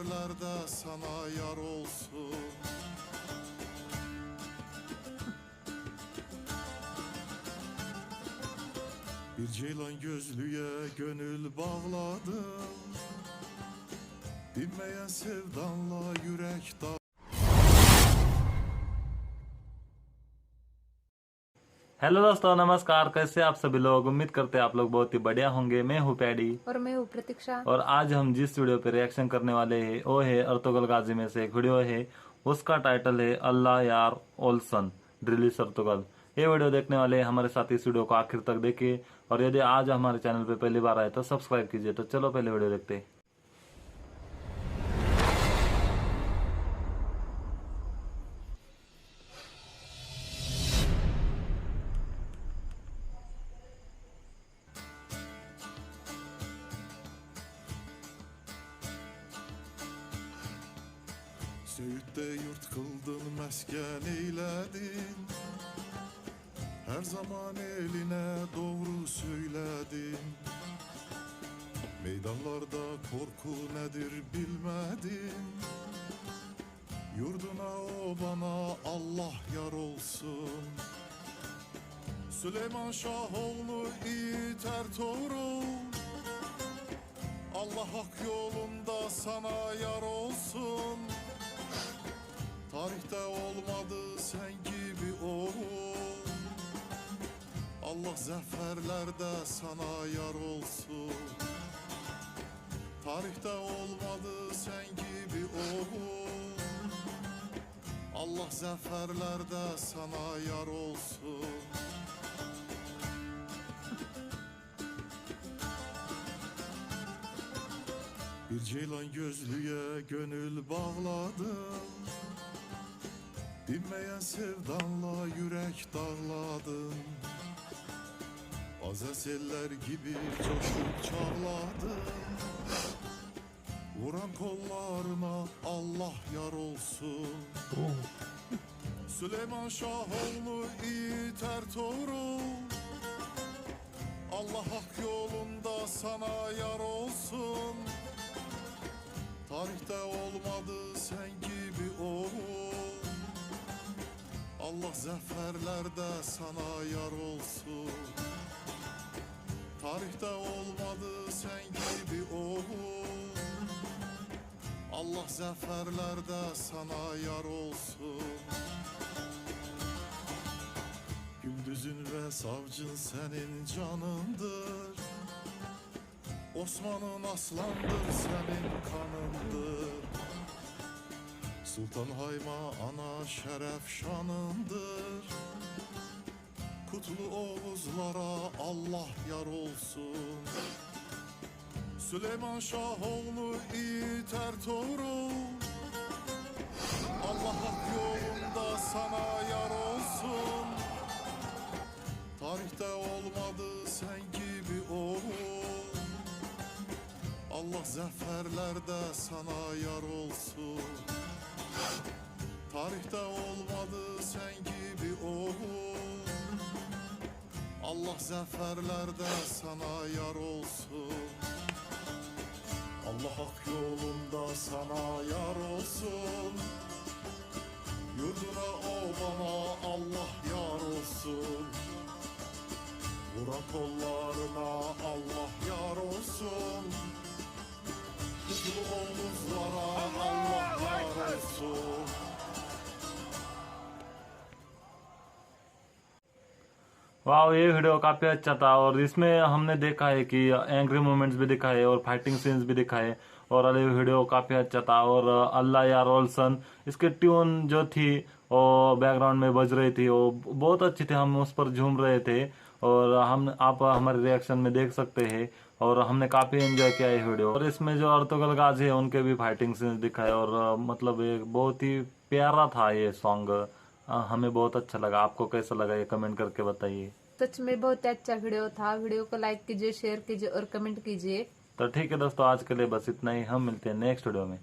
zaferlerde sana yar olsun. Bir ceylan gözlüye gönül bağladım, dinmeyen sevdanla yürek dağ. Hello दोस्तों, नमस्कार। कैसे आप सभी लोग? उम्मीद करते हैं आप लोग बहुत ही बढ़िया होंगे। मैं हूं पैडी और मैं हूँ प्रतीक्षा। और आज हम जिस वीडियो पे रिएक्शन करने वाले हैं वो है अर्तुगल गाजी में से एक वीडियो है। उसका टाइटल है अल्लाह यार ओल्सन ड्रिलिस अर्तुगल। ये वीडियो देखने वाले हमारे साथ इस वीडियो को आखिर तक देखिए और यदि आज हमारे चैनल पे पहली बार आए तो सब्सक्राइब कीजिए। तो चलो पहले वीडियो देखते हैं। Söğüt'te yurt kıldın, mesken eyledin. Her zaman eline doğru söyledin. Meydanlarda korku nedir bilmedin. Yurduna obana Allah yar olsun. Süleyman Şahoğlu Yiğit Ertuğrul, Allah hak yolunda sana yar olsun. Tarihte olmadı sen gibi oğul, Allah zaferlerde sana yar olsun. Tarihte olmadı sen gibi oğul, Allah zaferlerde sana yar olsun. Bir ceylan gözlüye gönül bağladım, dinmeyen sevdanla yürek dağladım. Azazeller gibi coşup çağladım. Vuran kollarına Allah yar olsun. Süleyman Şahoğlu Yiğit Ertuğrul, Allah hak yolunda sana yar olsun. Tarihte olmadı sen gibi oğul, Allah zaferlerde sana yar olsun. Tarihte olmadı sen gibi oğul, Allah zaferlerde sana yar olsun. Gündüzün ve savcın senin canındır, Osman'ın aslandır senin kanındır. Sultan Hayma ana şeref şanındır. Kutlu Oğuzlara Allah yar olsun. Süleyman Şahoğlu Yiğit Ertuğrul, Allah hak yolunda sana yar olsun. Tarihte olmadı sen gibi oğul, Allah zaferlerde sana yar olsun. Tarihte olmadı sen gibi oğul, Allah zaferlerde sana yar olsun. Allah hak yolunda sana yar olsun. Yurduna obana Allah yar olsun. Vuran kollarına Allah yar olsun. Kutlu omuzlara Allah yar olsun. वाह, ये वीडियो काफी अच्छा था और इसमें हमने देखा है कि एंग्री मोमेंट्स भी दिखाए और फाइटिंग सीन्स भी दिखाए और ये वीडियो काफी अच्छा था। और अल्लाह यार ओल्सन, इसकी ट्यून जो थी वो बैकग्राउंड में बज रही थी, वो बहुत अच्छी थी। हम उस पर झूम रहे थे और आप हमारे रिएक्शन में देख सकते हैं और हमने काफी एंजॉय किया ये वीडियो। और इसमें जो अर्तुगल गाजी है उनके भी फाइटिंग सीन्स दिखाए और मतलब ये बहुत ही प्यारा था ये सॉन्ग। हमें बहुत अच्छा लगा। आपको कैसा लगा ये कमेंट करके बताइए। सच में बहुत अच्छा वीडियो था। वीडियो को लाइक कीजिए, शेयर कीजिए और कमेंट कीजिए। तो ठीक है दोस्तों, आज के लिए बस इतना ही। हम मिलते हैं नेक्स्ट वीडियो में।